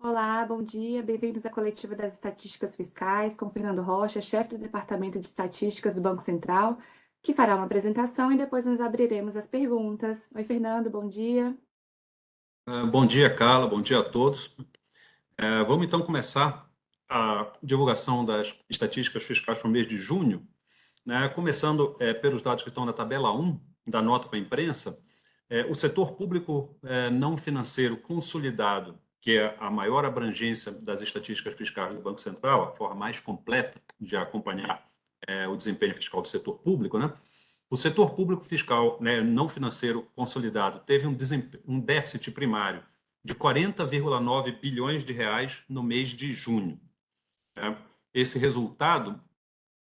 Olá, bom dia, bem-vindos à coletiva das estatísticas fiscais com Fernando Rocha, chefe do Departamento de Estatísticas do Banco Central, que fará uma apresentação e depois nós abriremos as perguntas. Oi, Fernando, bom dia. Bom dia, Carla. Bom dia a todos. Vamos então começar a divulgação das estatísticas fiscais para o mês de junho, né? Começando pelos dados que estão na tabela 1 da nota para a imprensa. O setor público não financeiro consolidado, que é a maior abrangência das estatísticas fiscais do Banco Central, a forma mais completa de acompanhar o desempenho fiscal do setor público, né? O setor público fiscal, né, não financeiro consolidado teve um déficit primário de 40,9 bilhões de reais no mês de junho, né? Esse resultado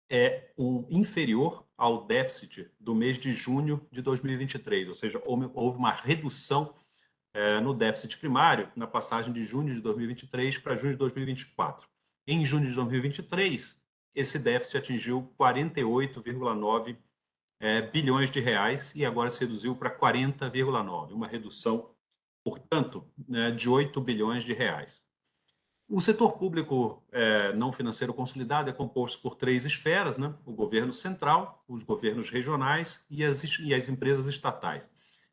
é inferior ao déficit do mês de junho de 2023, ou seja, houve uma redução no déficit primário na passagem de junho de 2023 para junho de 2024. Em junho de 2023, esse déficit atingiu 48,9 bilhões de reais e agora se reduziu para 40,9, uma redução, portanto, né, de 8 bilhões de reais. O setor público não financeiro consolidado é composto por três esferas, né? O governo central, os governos regionais e as empresas estatais.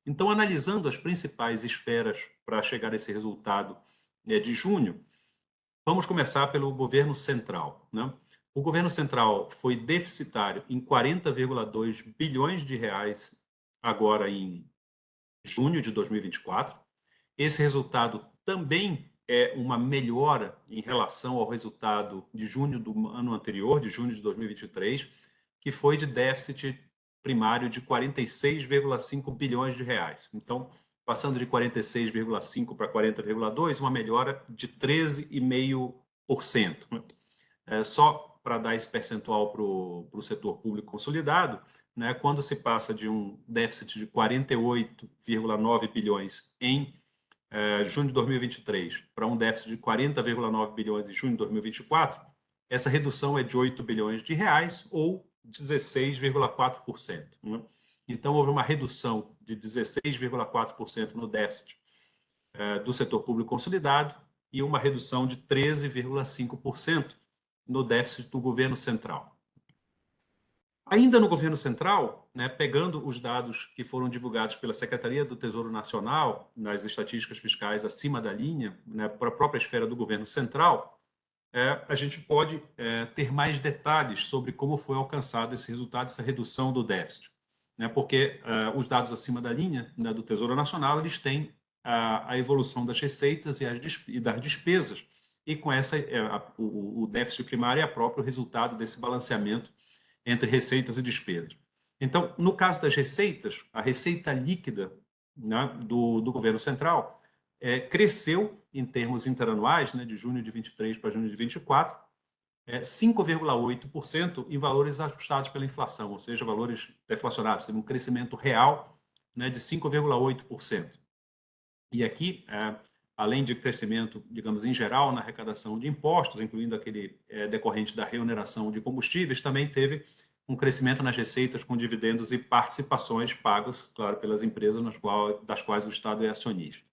Então, analisando as principais esferas para chegar a esse resultado de junho, vamos começar pelo governo central, né? O governo central foi deficitário em 40,2 bilhões de reais agora em junho de 2024. Esse resultado também é uma melhora em relação ao resultado de junho do ano anterior, de junho de 2023, que foi de déficit primário de 46,5 bilhões de reais. Então, passando de 46,5 para 40,2, uma melhora de 13,5%. Só para dar esse percentual para o setor público consolidado, né, quando se passa de um déficit de 48,9 bilhões em junho de 2023 para um déficit de 40,9 bilhões em junho de 2024, essa redução é de 8 bilhões de reais ou 16,4%. Né? Então, houve uma redução de 16,4% no déficit do setor público consolidado e uma redução de 13,5% no déficit do governo central. Ainda no governo central, né, pegando os dados que foram divulgados pela Secretaria do Tesouro Nacional nas estatísticas fiscais acima da linha, né, para a própria esfera do governo central, a gente pode ter mais detalhes sobre como foi alcançado esse resultado, essa redução do déficit. Né, porque os dados acima da linha, né, do Tesouro Nacional, eles têm a evolução das receitas e das despesas, e com essa, o déficit primário é o próprio resultado desse balanceamento entre receitas e despesas. Então, no caso das receitas, a receita líquida, né, do governo central cresceu em termos interanuais, né, de junho de 23 para junho de 24, 5,8% em valores ajustados pela inflação, ou seja, valores deflacionados. Teve um crescimento real, né, de 5,8%. E aqui, além de crescimento, digamos, em geral, na arrecadação de impostos, incluindo aquele decorrente da reoneração de combustíveis, também teve um crescimento nas receitas com dividendos e participações pagos, claro, pelas empresas das quais o Estado é acionista.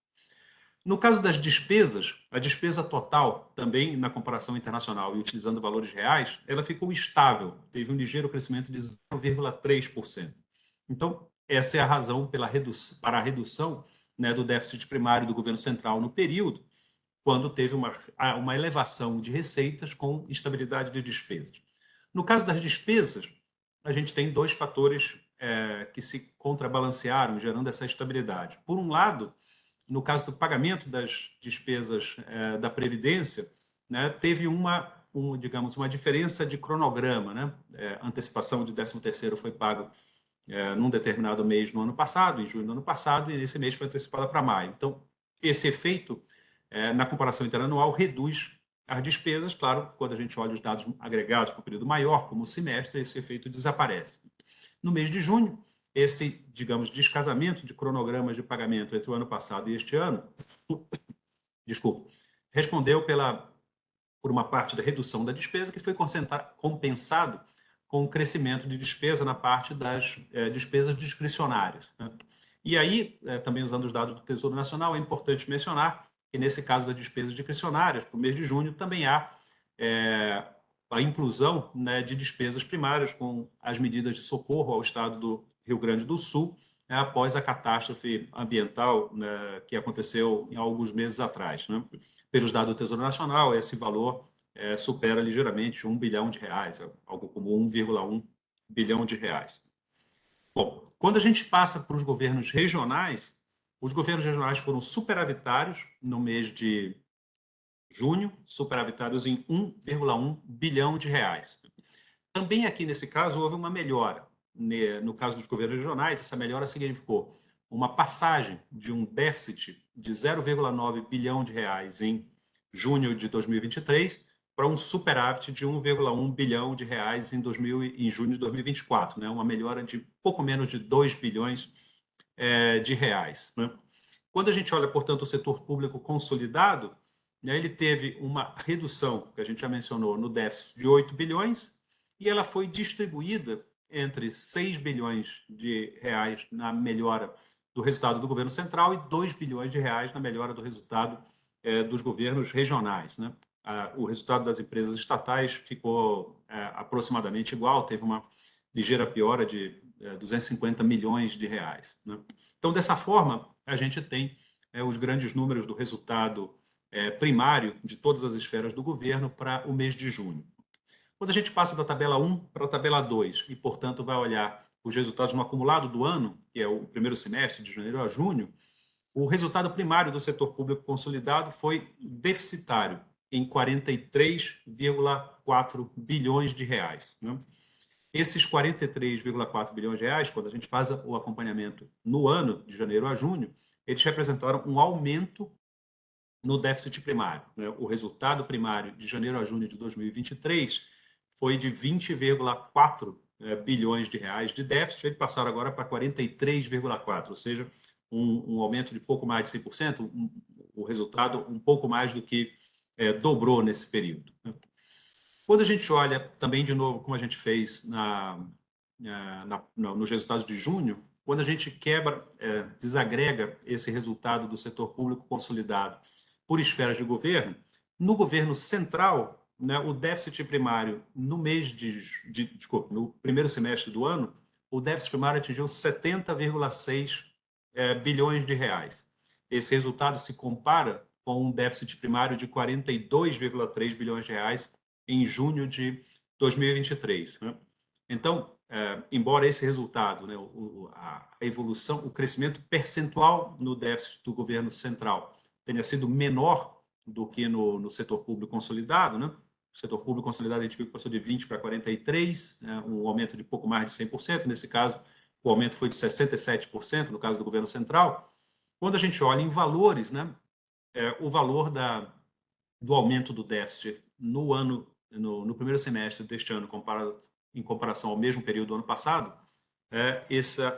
No caso das despesas, a despesa total, também na comparação internacional e utilizando valores reais, ela ficou estável, teve um ligeiro crescimento de 0,3%. Então, essa é a razão para a redução, né, do déficit primário do governo central no período, quando teve uma elevação de receitas com estabilidade de despesas. No caso das despesas, a gente tem dois fatores que se contrabalancearam, gerando essa estabilidade. Por um lado, no caso do pagamento das despesas da Previdência, né, teve digamos, uma diferença de cronograma. Né? Antecipação de 13º foi pago num determinado mês no ano passado, em junho do ano passado, e esse mês foi antecipada para maio. Então, esse efeito, na comparação interanual, reduz as despesas. Claro, quando a gente olha os dados agregados para o período maior, como o semestre, esse efeito desaparece. No mês de junho, esse, digamos, descasamento de cronogramas de pagamento entre o ano passado e este ano, desculpa, respondeu por uma parte da redução da despesa, que foi compensado com o crescimento de despesa na parte das despesas discricionárias. Né? E aí, também usando os dados do Tesouro Nacional, é importante mencionar e nesse caso das despesas discricionárias, para o mês de junho, também há a inclusão, né, de despesas primárias com as medidas de socorro ao estado do Rio Grande do Sul, né, após a catástrofe ambiental, né, que aconteceu em alguns meses atrás. Né? Pelos dados do Tesouro Nacional, esse valor supera ligeiramente R$ 1 bilhão, algo como 1,1 bilhão de reais. Bom, quando a gente passa para os governos regionais foram superavitários no mês de junho, superavitários em 1,1 bilhão de reais. Também aqui nesse caso houve uma melhora. No caso dos governos regionais, essa melhora significou uma passagem de um déficit de 0,9 bilhão de reais em junho de 2023 para um superávit de 1,1 bilhão de reais em junho de 2024, né? Uma melhora de pouco menos de 2 bilhões de reais. Né? Quando a gente olha, portanto, o setor público consolidado, né, ele teve uma redução, que a gente já mencionou, no déficit de 8 bilhões, e ela foi distribuída entre 6 bilhões de reais na melhora do resultado do governo central e 2 bilhões de reais na melhora do resultado dos governos regionais. Né? O resultado das empresas estatais ficou aproximadamente igual, teve uma ligeira piora de 250 milhões de reais. Né? Então, dessa forma, a gente tem os grandes números do resultado primário de todas as esferas do governo para o mês de junho. Quando a gente passa da tabela 1 para a tabela 2 e, portanto, vai olhar os resultados no acumulado do ano, que é o primeiro semestre, de janeiro a junho, o resultado primário do setor público consolidado foi deficitário em 43,4 bilhões de reais. Né? Esses 43,4 bilhões de reais, quando a gente faz o acompanhamento no ano, de janeiro a junho, eles representaram um aumento no déficit primário. Né? O resultado primário de janeiro a junho de 2023 foi de 20,4 bilhões de reais de déficit, eles passaram agora para 43,4, ou seja, um aumento de pouco mais de 100%, o resultado um pouco mais do que dobrou nesse período. Né? Quando a gente olha também, de novo, como a gente fez nos resultados de junho, quando a gente desagrega esse resultado do setor público consolidado por esferas de governo, no governo central, né, o déficit primário desculpa, no primeiro semestre do ano, o déficit primário atingiu 70,6 bilhões de reais. Esse resultado se compara com um déficit primário de 42,3 bilhões de reais em junho de 2023. Né? Então, embora esse resultado, né, a evolução, o crescimento percentual no déficit do governo central tenha sido menor do que no setor público consolidado, né? O setor público consolidado a gente viu que passou de 20 para 43, né? Um aumento de pouco mais de 100%. Nesse caso, o aumento foi de 67%, no caso do governo central. Quando a gente olha em valores, né, o valor do aumento do déficit no primeiro semestre deste ano, em comparação ao mesmo período do ano passado,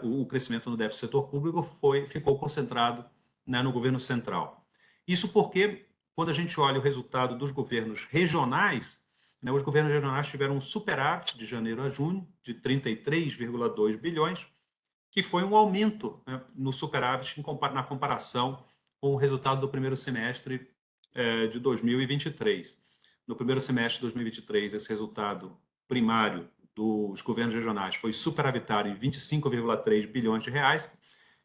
o crescimento no déficit do setor público ficou concentrado, né, no governo central. Isso porque, quando a gente olha o resultado dos governos regionais, né, os governos regionais tiveram um superávit de janeiro a junho de 33,2 bilhões, que foi um aumento, né, no superávit na comparação com o resultado do primeiro semestre de 2023. No primeiro semestre de 2023, esse resultado primário dos governos regionais foi superavitário em 25,3 bilhões de reais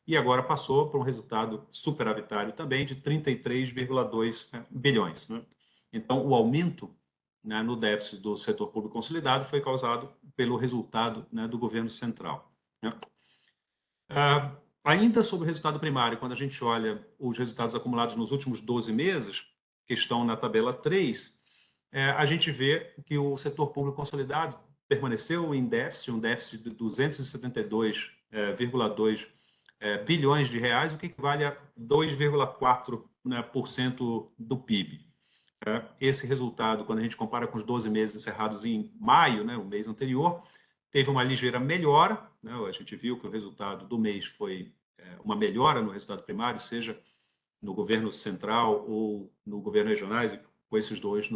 e agora passou para um resultado superavitário também de 33,2 bilhões. Né? Então, o aumento, né, no déficit do setor público consolidado foi causado pelo resultado, né, do governo central. Né? Ainda sobre o resultado primário, quando a gente olha os resultados acumulados nos últimos 12 meses, que estão na tabela 3, a gente vê que o setor público consolidado permaneceu em déficit, um déficit de 272,2 bilhões de reais, o que equivale a 2,4%, né, do PIB. Esse resultado, quando a gente compara com os 12 meses encerrados em maio, né, o mês anterior, teve uma ligeira melhora, né? A gente viu que o resultado do mês foi uma melhora no resultado primário, seja no governo central ou no governo regionais, e com esses dois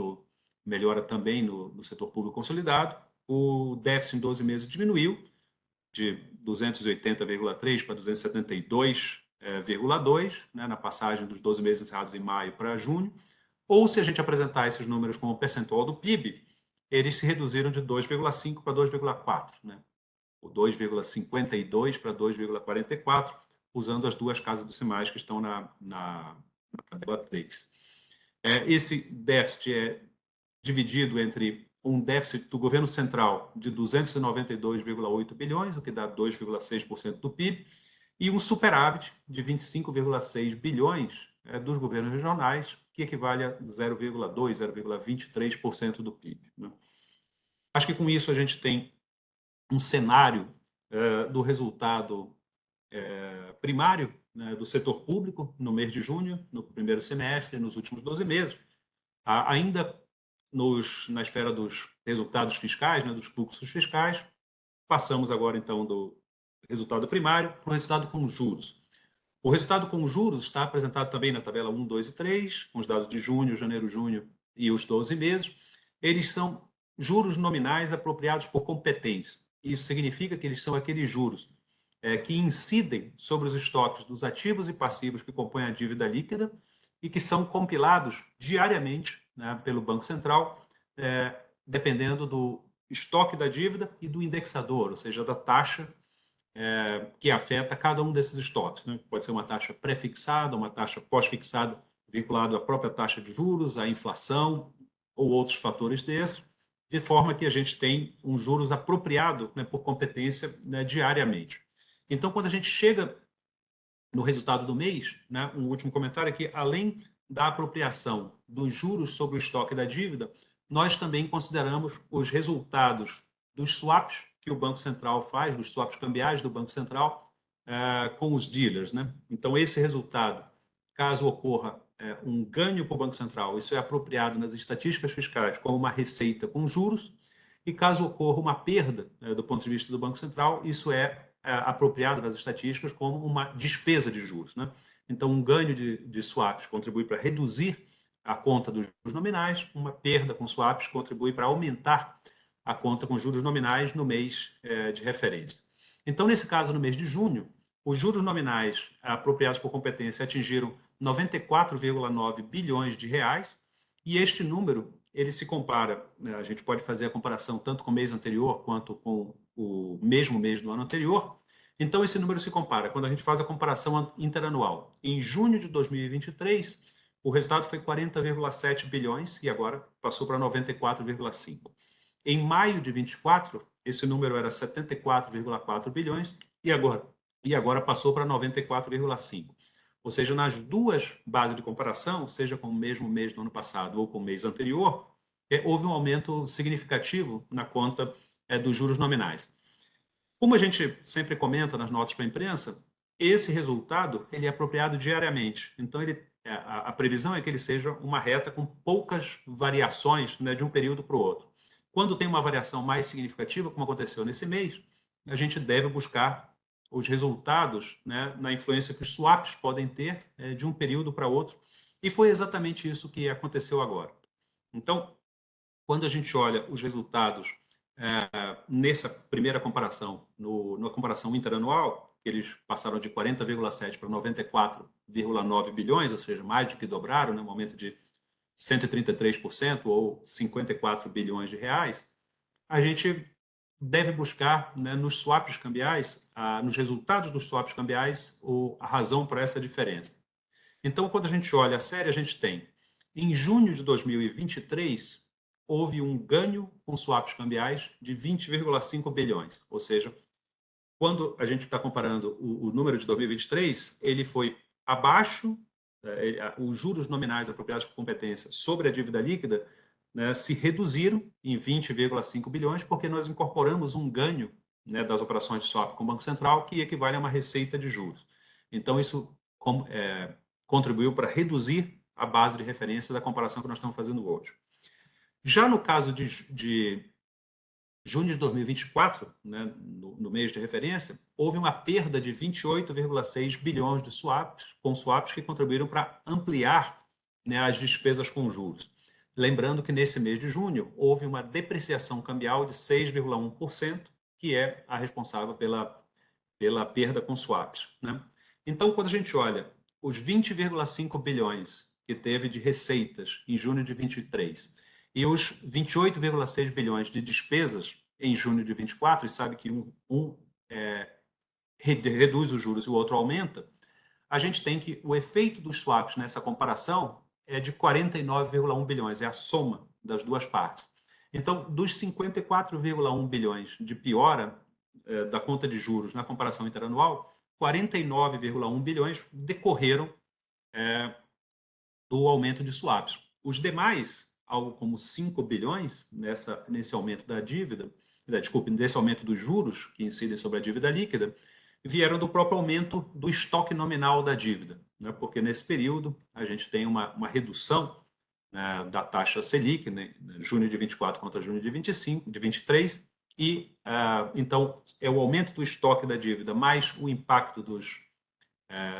melhora também no setor público consolidado. O déficit em 12 meses diminuiu de 280,3 para 272 2,2, né, na passagem dos 12 meses encerrados em maio para junho, ou se a gente apresentar esses números como percentual do PIB, eles se reduziram de 2,5 para 2,4, né? O 2,52 para 2,44, usando as duas casas decimais que estão na tabela 3. Esse déficit é dividido entre um déficit do governo central de 292,8 bilhões, o que dá 2,6% do PIB, e um superávit de 25,6 bilhões dos governos regionais, que equivale a 0,2, 0,23% do PIB. Né? Acho que com isso a gente tem um cenário do resultado primário, né, do setor público no mês de junho, no primeiro semestre, nos últimos 12 meses. Ainda na esfera dos resultados fiscais, né, dos fluxos fiscais, passamos agora, então, do resultado primário para o resultado com juros. O resultado com juros está apresentado também na tabela 1, 2 e 3, com os dados de junho, janeiro, junho e os 12 meses. Eles são juros nominais apropriados por competência. Isso significa que eles são aqueles juros que incidem sobre os estoques dos ativos e passivos que compõem a dívida líquida e que são compilados diariamente, né, pelo Banco Central, dependendo do estoque da dívida e do indexador, ou seja, da taxa que afeta cada um desses estoques. Né? Pode ser uma taxa pré-fixada, uma taxa pós-fixada, vinculada à própria taxa de juros, à inflação ou outros fatores desses, de forma que a gente tem um juros apropriado, né, por competência, né, diariamente. Então, quando a gente chega no resultado do mês, né, um último comentário é que, além da apropriação dos juros sobre o estoque da dívida, nós também consideramos os resultados dos swaps que o Banco Central faz, dos swaps cambiais do Banco Central, com os dealers. Né? Então, esse resultado, caso ocorra um ganho para o Banco Central, isso é apropriado nas estatísticas fiscais como uma receita com juros, e caso ocorra uma perda do ponto de vista do Banco Central, isso é apropriado nas estatísticas como uma despesa de juros. Né? Então, um ganho de swaps contribui para reduzir a conta dos juros nominais, uma perda com swaps contribui para aumentar a conta com juros nominais no mês de referência. Então, nesse caso, no mês de junho, os juros nominais apropriados por competência atingiram 94,9 bilhões de reais, e este número ele se compara, né, a gente pode fazer a comparação tanto com o mês anterior quanto com o mesmo mês do ano anterior. Então, esse número se compara quando a gente faz a comparação interanual. Em junho de 2023, o resultado foi 40,7 bilhões e agora passou para 94,5. Em maio de 24, esse número era 74,4 bilhões e agora passou para 94,5. Ou seja, nas duas bases de comparação, seja com o mesmo mês do ano passado ou com o mês anterior, houve um aumento significativo na conta dos juros nominais. Como a gente sempre comenta nas notas para a imprensa, esse resultado ele é apropriado diariamente. Então, a previsão é que ele seja uma reta com poucas variações, né, de um período para o outro. Quando tem uma variação mais significativa, como aconteceu nesse mês, a gente deve buscar os resultados, né, na influência que os swaps podem ter de um período para outro, e foi exatamente isso que aconteceu agora. Então, quando a gente olha os resultados nessa primeira comparação, na comparação interanual, eles passaram de 40,7 para 94,9 bilhões, ou seja, mais do que dobraram, né, um aumento de 133% ou 54 bilhões de reais. A gente deve buscar, né, nos swaps cambiais, nos resultados dos swaps cambiais, a razão para essa diferença. Então, quando a gente olha a série, a gente tem, em junho de 2023, houve um ganho com swaps cambiais de 20,5 bilhões, ou seja, quando a gente está comparando o número de 2023, ele foi abaixo, os juros nominais apropriados por competência sobre a dívida líquida, né, se reduziram em 20,5 bilhões, porque nós incorporamos um ganho, né, das operações de swap com o Banco Central, que equivale a uma receita de juros. Então, isso contribuiu para reduzir a base de referência da comparação que nós estamos fazendo hoje. Já no caso de junho de 2024, né, no mês de referência, houve uma perda de 28,6 bilhões de swaps que contribuíram para ampliar, né, as despesas com juros. Lembrando que nesse mês de junho houve uma depreciação cambial de 6,1%, que é a responsável pela perda com swaps. Né? Então, quando a gente olha os 20,5 bilhões que teve de receitas em junho de 23 e os 28,6 bilhões de despesas em junho de 24, e sabe que reduz os juros e o outro aumenta, a gente tem que o efeito dos swaps nessa comparação é de 49,1 bilhões, é a soma das duas partes. Então, dos 54,1 bilhões de piora da conta de juros na comparação interanual, 49,1 bilhões decorreram do aumento de swaps. Os demais, algo como 5 bilhões nesse aumento da dívida, desculpe, nesse aumento dos juros que incidem sobre a dívida líquida, vieram do próprio aumento do estoque nominal da dívida, né? Porque nesse período a gente tem uma redução, né, da taxa Selic, né, junho de 24 contra junho de 25, de 23, e então é o aumento do estoque da dívida mais o impacto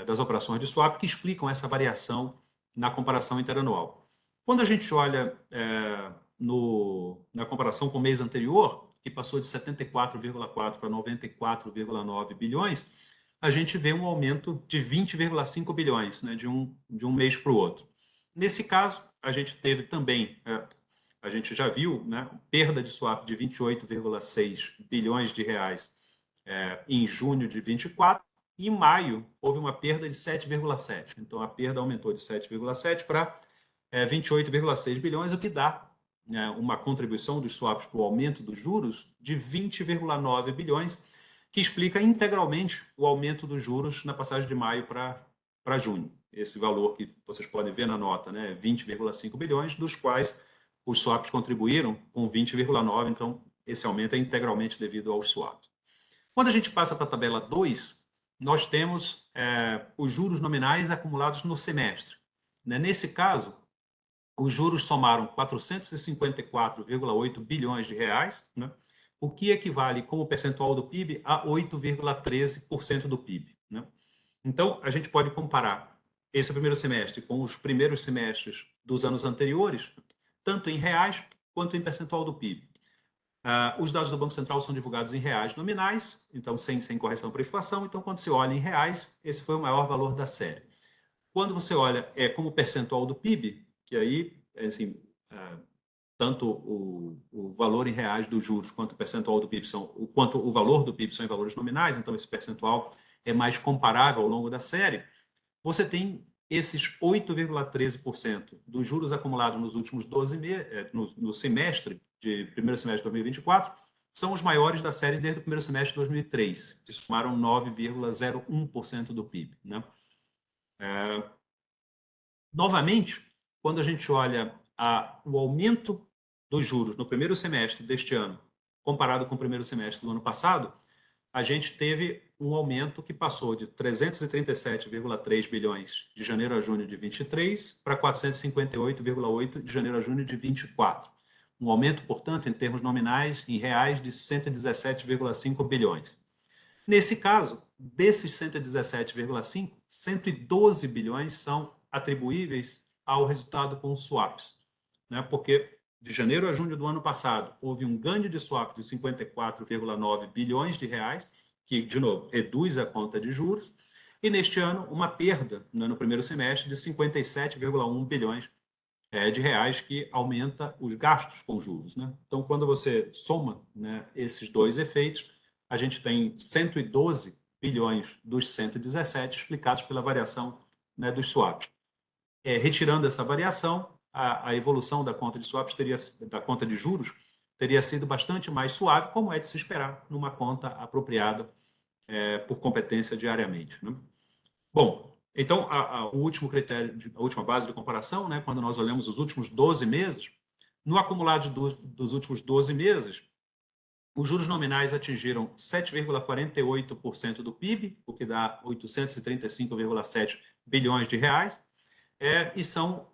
das operações de swap que explicam essa variação na comparação interanual. Quando a gente olha na comparação com o mês anterior, que passou de 74,4 para 94,9 bilhões, a gente vê um aumento de 20,5 bilhões, né, de um mês para o outro. Nesse caso, a gente teve também, a gente já viu, né, perda de swap de 28,6 bilhões de reais em junho de 24, e em maio houve uma perda de 7,7. Então, a perda aumentou de 7,7 para 28,6 bilhões, o que dá, né, uma contribuição dos swaps para o aumento dos juros de 20,9 bilhões, que explica integralmente o aumento dos juros na passagem de maio para junho. Esse valor que vocês podem ver na nota, né, 20,5 bilhões, dos quais os swaps contribuíram com 20,9, então esse aumento é integralmente devido aos swaps. Quando a gente passa para a tabela 2, nós temos os juros nominais acumulados no semestre. Né? Nesse caso, os juros somaram 454,8 bilhões de reais, né? O que equivale como percentual do PIB a 8,13% do PIB. Né? Então, a gente pode comparar esse primeiro semestre com os primeiros semestres dos anos anteriores, tanto em reais quanto em percentual do PIB. Os dados do Banco Central são divulgados em reais nominais, então sem correção por inflação. Então, quando se olha em reais, esse foi o maior valor da série. Quando você olha como percentual do PIB, que aí, assim, tanto o valor em reais dos juros quanto o percentual do PIB quanto o valor do PIB são em valores nominais, então esse percentual é mais comparável ao longo da série, você tem esses 8,13% dos juros acumulados nos últimos 12 meses, no semestre, de primeiro semestre de 2024, são os maiores da série desde o primeiro semestre de 2003, que somaram 9,01% do PIB. Né? Novamente, quando a gente olha o aumento dos juros no primeiro semestre deste ano, comparado com o primeiro semestre do ano passado, a gente teve um aumento que passou de 337,3 bilhões de janeiro a junho de 23 para 458,8 de janeiro a junho de 24. Um aumento, portanto, em termos nominais, em reais, de 117,5 bilhões. Nesse caso, desses 117,5, 112 bilhões são atribuíveis ao resultado com swaps, né? Porque de janeiro a junho do ano passado houve um ganho de swap de 54,9 bilhões de reais, que, de novo, reduz a conta de juros, e neste ano uma perda, no primeiro semestre, de 57,1 bilhões de reais, que aumenta os gastos com juros. Né? Então, quando você soma, né, esses dois efeitos, a gente tem 112 bilhões dos 117 explicados pela variação, né, dos swaps. Retirando essa variação, a evolução da conta de swaps da conta de juros teria sido bastante mais suave, como é de se esperar numa conta apropriada por competência diariamente. Né? Bom, então o último critério, a última base de comparação, né, quando nós olhamos os últimos 12 meses, no acumulado dos últimos 12 meses, os juros nominais atingiram 7,48% do PIB, o que dá 835,7 bilhões de reais, e são,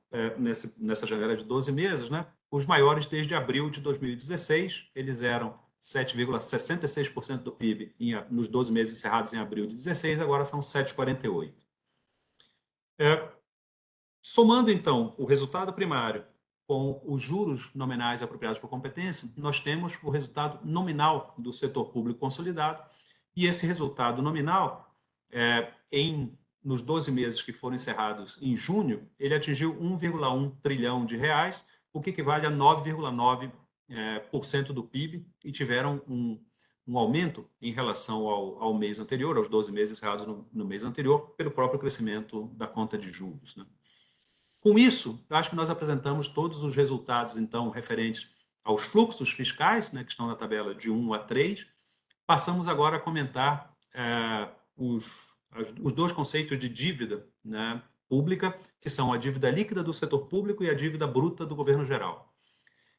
nessa janela de 12 meses, né, os maiores desde abril de 2016. Eles eram 7,66% do PIB nos 12 meses encerrados em abril de 2016, agora são 7,48%. Somando, então, o resultado primário com os juros nominais apropriados por competência, nós temos o resultado nominal do setor público consolidado, e esse resultado nominal nos 12 meses que foram encerrados em junho, ele atingiu 1,1 trilhão de reais, o que equivale a 9,9% do PIB, e tiveram um aumento em relação ao mês anterior, aos 12 meses encerrados no mês anterior, pelo próprio crescimento da conta de juros, né? Com isso, eu acho que nós apresentamos todos os resultados, então, referentes aos fluxos fiscais, né, que estão na tabela de 1 a 3. Passamos agora a comentar os dois conceitos de dívida, né, pública, que são a dívida líquida do setor público e a dívida bruta do governo geral.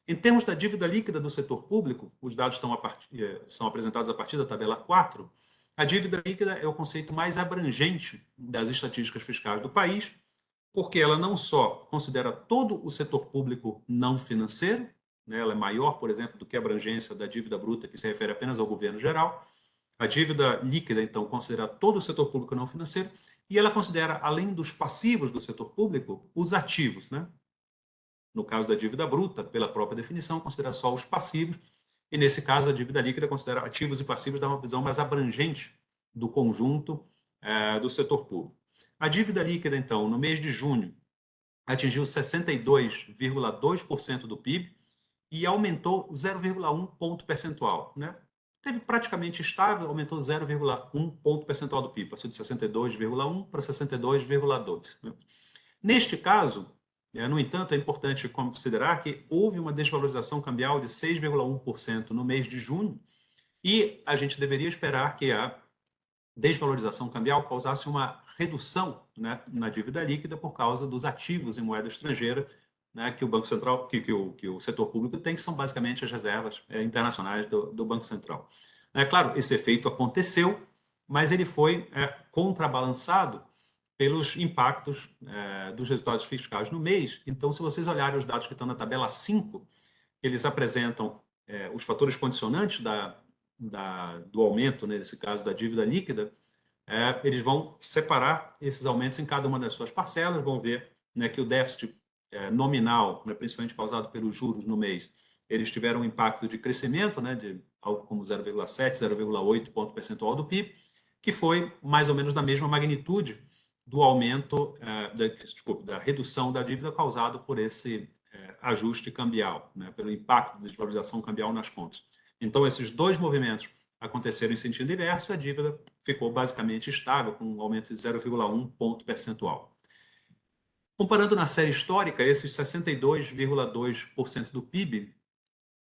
Em termos da dívida líquida do setor público, os dados são apresentados a partir da tabela 4. A dívida líquida é o conceito mais abrangente das estatísticas fiscais do país, porque ela não só considera todo o setor público não financeiro, né, ela é maior, por exemplo, do que a abrangência da dívida bruta, que se refere apenas ao governo geral. A dívida líquida, então, considera todo o setor público não financeiro, e ela considera, além dos passivos do setor público, os ativos, né? No caso da dívida bruta, pela própria definição, considera só os passivos, e nesse caso a dívida líquida considera ativos e passivos, dá uma visão mais abrangente do conjunto do setor público. A dívida líquida, então, no mês de junho, atingiu 62,2% do PIB e aumentou 0,1 ponto percentual, né? Teve praticamente estável, aumentou 0,1 ponto percentual do PIB, passou de 62,1 para 62,2, né? Neste caso, no entanto, é importante considerar que houve uma desvalorização cambial de 6,1% no mês de junho, e a gente deveria esperar que a desvalorização cambial causasse uma redução, né, na dívida líquida por causa dos ativos em moeda estrangeira, né, que o Banco Central, que o setor público tem, que são basicamente as reservas internacionais do Banco Central. É claro, esse efeito aconteceu, mas ele foi contrabalançado pelos impactos dos resultados fiscais no mês. Então, se vocês olharem os dados que estão na tabela 5, eles apresentam os fatores condicionantes do aumento, né, nesse caso da dívida líquida. Eles vão separar esses aumentos em cada uma das suas parcelas, vão ver, né, que o déficit nominal, né, principalmente causado pelos juros no mês, eles tiveram um impacto de crescimento, né, de algo como 0,7, 0,8 ponto percentual do PIB, que foi mais ou menos da mesma magnitude do aumento, da redução da dívida causado por esse ajuste cambial, né, pelo impacto da desvalorização cambial nas contas. Então, esses dois movimentos aconteceram em sentido inverso, e a dívida ficou basicamente estável, com um aumento de 0,1 ponto percentual. Comparando na série histórica, esses 62,2% do PIB,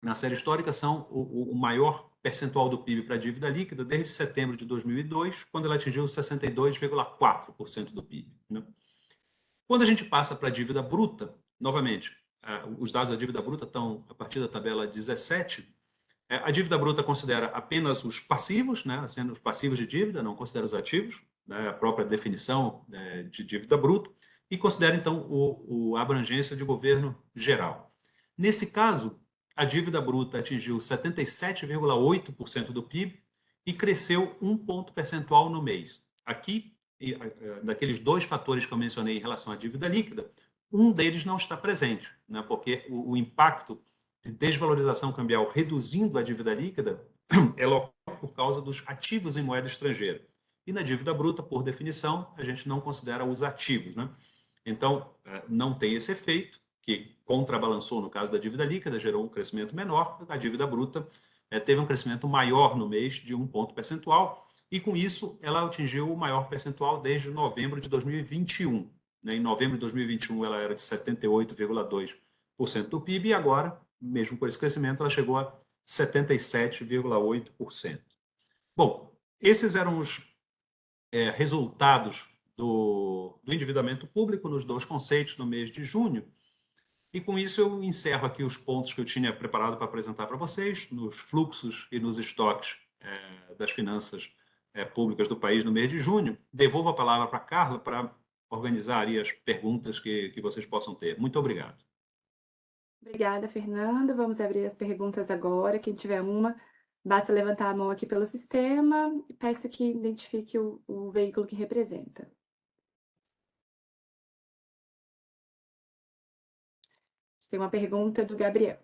na série histórica, são o maior percentual do PIB para a dívida líquida desde setembro de 2002, quando ela atingiu 62,4% do PIB, né? Quando a gente passa para a dívida bruta, novamente, os dados da dívida bruta estão a partir da tabela 17. A dívida bruta considera apenas os passivos, né, sendo os passivos de dívida, não considera os ativos, né, a própria definição de dívida bruta, e considera, então, a abrangência de governo geral. Nesse caso, a dívida bruta atingiu 77,8% do PIB e cresceu 1 ponto percentual no mês. Aqui, daqueles dois fatores que eu mencionei em relação à dívida líquida, um deles não está presente, né, porque o impacto de desvalorização cambial reduzindo a dívida líquida é local por causa dos ativos em moeda estrangeira. E na dívida bruta, por definição, a gente não considera os ativos, né? Então, não tem esse efeito, que contrabalançou no caso da dívida líquida, gerou um crescimento menor. A dívida bruta teve um crescimento maior no mês, de 1 ponto percentual, e com isso ela atingiu o maior percentual desde novembro de 2021. Em novembro de 2021 ela era de 78,2% do PIB, e agora, mesmo com esse crescimento, ela chegou a 77,8%. Bom, esses eram os resultados do endividamento público nos dois conceitos no mês de junho. E com isso eu encerro aqui os pontos que eu tinha preparado para apresentar para vocês, nos fluxos e nos estoques das finanças públicas do país no mês de junho. Devolvo a palavra para a Carla para organizar aí as perguntas que vocês possam ter. Muito obrigado. Obrigada, Fernando. Vamos abrir as perguntas agora. Quem tiver uma, basta levantar a mão aqui pelo sistema e peço que identifique o veículo que representa. Tem uma pergunta do Gabriel.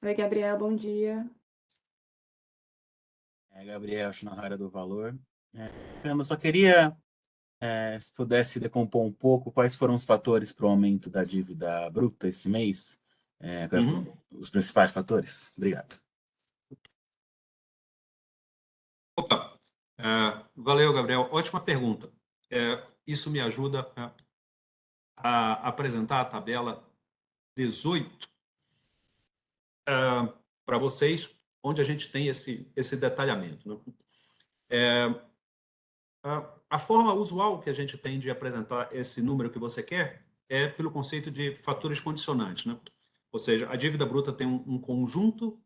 Oi, Gabriel, bom dia. Gabriel Shinohara do Valor. Eu só queria, se pudesse decompor um pouco, quais foram os fatores para o aumento da dívida bruta esse mês? Quais foram os principais fatores? Obrigado. Opa, valeu, Gabriel. Ótima pergunta. Isso me ajuda a apresentar a tabela 18 para vocês, onde a gente tem esse detalhamento, né? A forma usual que a gente tem de apresentar esse número que você quer é pelo conceito de fatores condicionantes, né? Ou seja, a dívida bruta tem um conjunto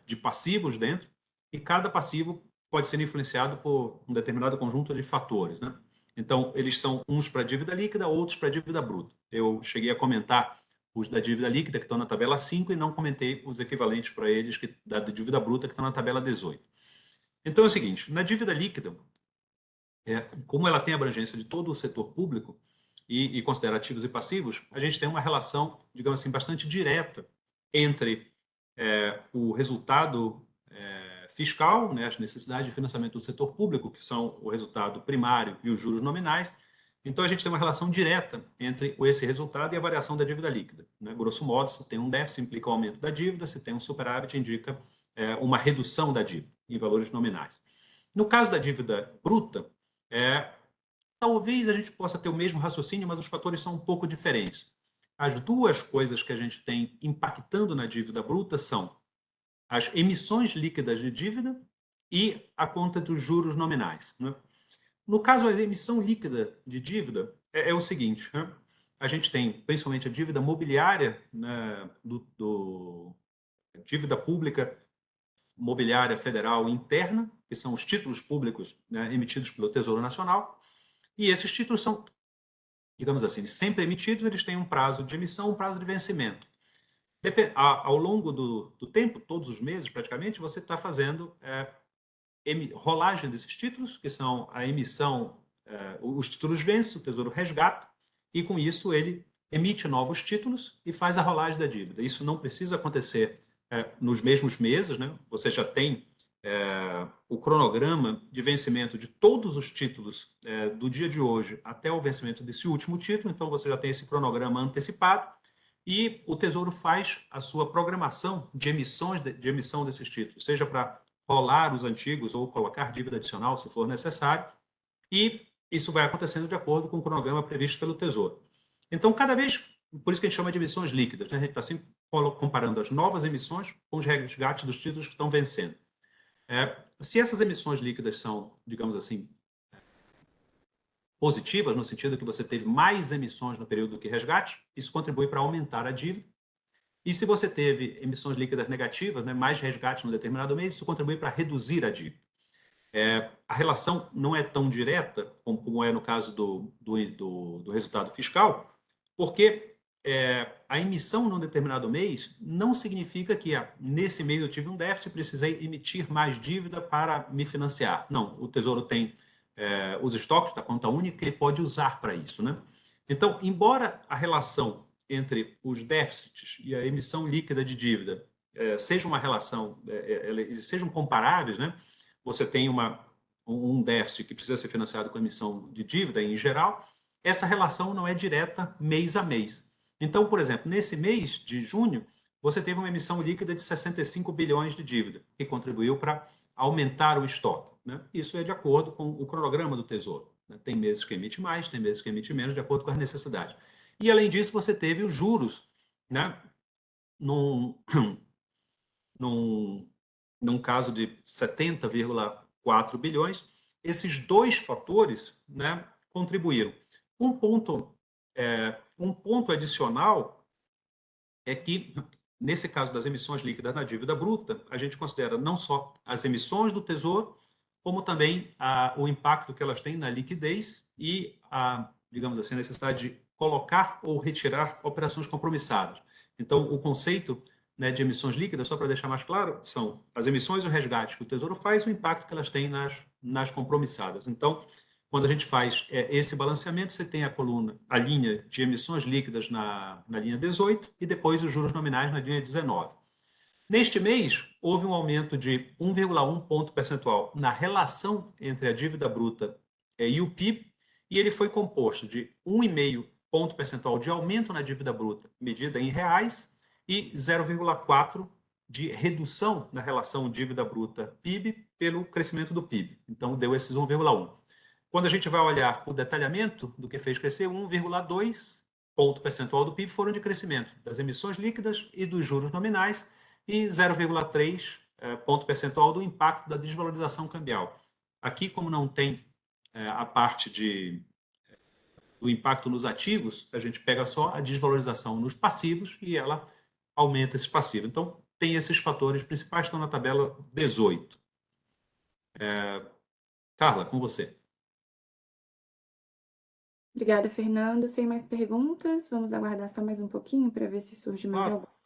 de passivos dentro e cada passivo pode ser influenciado por um determinado conjunto de fatores, né? Então, eles são uns para a dívida líquida, outros para a dívida bruta. Eu cheguei a comentar os da dívida líquida, que estão na tabela 5, e não comentei os equivalentes para eles da dívida bruta, que estão na tabela 18. Então, é o seguinte, na dívida líquida, como ela tem abrangência de todo o setor público e considera ativos e passivos, a gente tem uma relação, digamos assim, bastante direta entre o resultado fiscal, né, as necessidades de financiamento do setor público, que são o resultado primário, e os juros nominais. Então, a gente tem uma relação direta entre esse resultado e a variação da dívida líquida, né? Grosso modo, se tem um déficit, implica o aumento da dívida, se tem um superávit, indica uma redução da dívida em valores nominais. No caso da dívida bruta, talvez a gente possa ter o mesmo raciocínio, mas os fatores são um pouco diferentes. As duas coisas que a gente tem impactando na dívida bruta são as emissões líquidas de dívida e a conta dos juros nominais, né? No caso, a emissão líquida de dívida é o seguinte, né? A gente tem principalmente a dívida mobiliária, né, dívida pública mobiliária federal interna, que são os títulos públicos, né, emitidos pelo Tesouro Nacional, e esses títulos são, digamos assim, sempre emitidos, eles têm um prazo de emissão, um prazo de vencimento. Ao longo do tempo, todos os meses praticamente, você está fazendo rolagem desses títulos, que são a emissão, os títulos vencem, o Tesouro resgata, e com isso ele emite novos títulos e faz a rolagem da dívida. Isso não precisa acontecer nos mesmos meses, né? Você já tem o cronograma de vencimento de todos os títulos do dia de hoje até o vencimento desse último título, então você já tem esse cronograma antecipado e o Tesouro faz a sua programação de emissão desses títulos, seja para rolar os antigos ou colocar dívida adicional, se for necessário, e isso vai acontecendo de acordo com o cronograma previsto pelo Tesouro. Então, cada vez, por isso que a gente chama de emissões líquidas, né? A gente está sempre comparando as novas emissões com os resgates dos títulos que estão vencendo. Se essas emissões líquidas são, digamos assim, positivas, no sentido que você teve mais emissões no período do que resgate, isso contribui para aumentar a dívida. E se você teve emissões líquidas negativas, né, mais resgate no determinado mês, isso contribui para reduzir a dívida. A relação não é tão direta como é no caso do resultado fiscal, porque a emissão num determinado mês não significa que nesse mês eu tive um déficit e precisei emitir mais dívida para me financiar. Não, o Tesouro tem os estoques da conta única que ele pode usar para isso, né? Então, embora a relação entre os déficits e a emissão líquida de dívida seja uma relação, eles sejam comparáveis, né? Você tem um déficit que precisa ser financiado com a emissão de dívida em geral, essa relação não é direta mês a mês. Então, por exemplo, nesse mês de junho, você teve uma emissão líquida de 65 bilhões de dívida, que contribuiu para aumentar o estoque, né? Isso é de acordo com o cronograma do Tesouro, né? Tem meses que emite mais, tem meses que emite menos, de acordo com as necessidades. E, além disso, você teve os juros, né? Num caso de 70,4 bilhões, esses dois fatores, né, contribuíram. Um ponto adicional é que, nesse caso das emissões líquidas na dívida bruta, a gente considera não só as emissões do Tesouro, como também o impacto que elas têm na liquidez e digamos assim, a necessidade de colocar ou retirar operações compromissadas. Então, o conceito, né, de emissões líquidas, só para deixar mais claro, são as emissões e o resgate que o Tesouro faz e o impacto que elas têm nas compromissadas. Então, quando a gente faz esse balanceamento, você tem a linha de emissões líquidas na linha 18 e depois os juros nominais na linha 19. Neste mês, houve um aumento de 1,1 ponto percentual na relação entre a dívida bruta e o PIB, e ele foi composto de 1,5 ponto percentual de aumento na dívida bruta, medida em reais, e 0,4 de redução na relação dívida bruta-PIB pelo crescimento do PIB. Então, deu esses 1,1. Quando a gente vai olhar o detalhamento do que fez crescer, 1,2 ponto percentual do PIB foram de crescimento das emissões líquidas e dos juros nominais, e 0,3 ponto percentual do impacto da desvalorização cambial. Aqui, como não tem a parte do impacto nos ativos, a gente pega só a desvalorização nos passivos e ela aumenta esse passivo. Então, tem esses fatores principais, estão na tabela 18. Carla, com você. Obrigada, Fernando. Sem mais perguntas, vamos aguardar só mais um pouquinho para ver se surge mais Claro. alguma.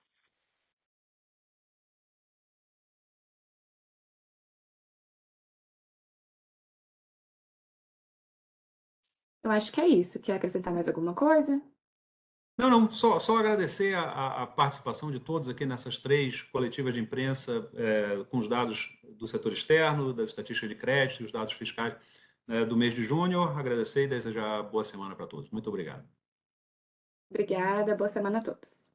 Eu acho que é isso. Quer acrescentar mais alguma coisa? Não, só agradecer a participação de todos aqui nessas 3 coletivas de imprensa, com os dados do setor externo, das estatísticas de crédito, os dados fiscais do mês de junho. Agradecer e desejar boa semana para todos. Muito obrigado. Obrigada, boa semana a todos.